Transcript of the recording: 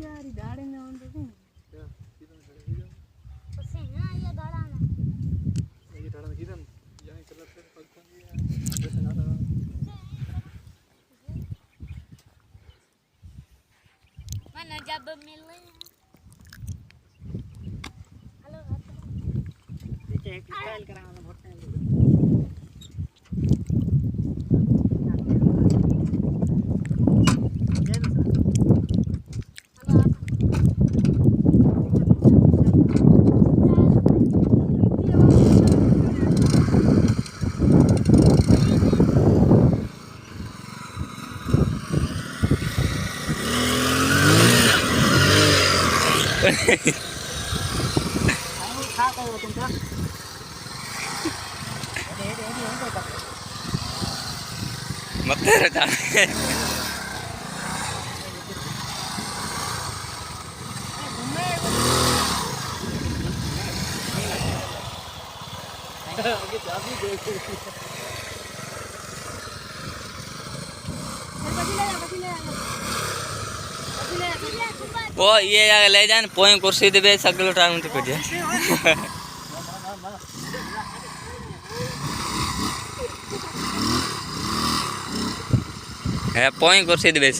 यार दाड़े ना on तो પછી ના એ દાડાને ये दाड़ा किधर यहां कलर से पकड़ दिया મને જબ મિલે हेलो देखिए एक स्टाइल कराना बहुत टाइम लगेगा खा करो तुमका मत तेरे जाने वो ये जाके ले जान पोई कुर्सी दे बे सगल टाइम तो कर है पोई कुर्सी दे बे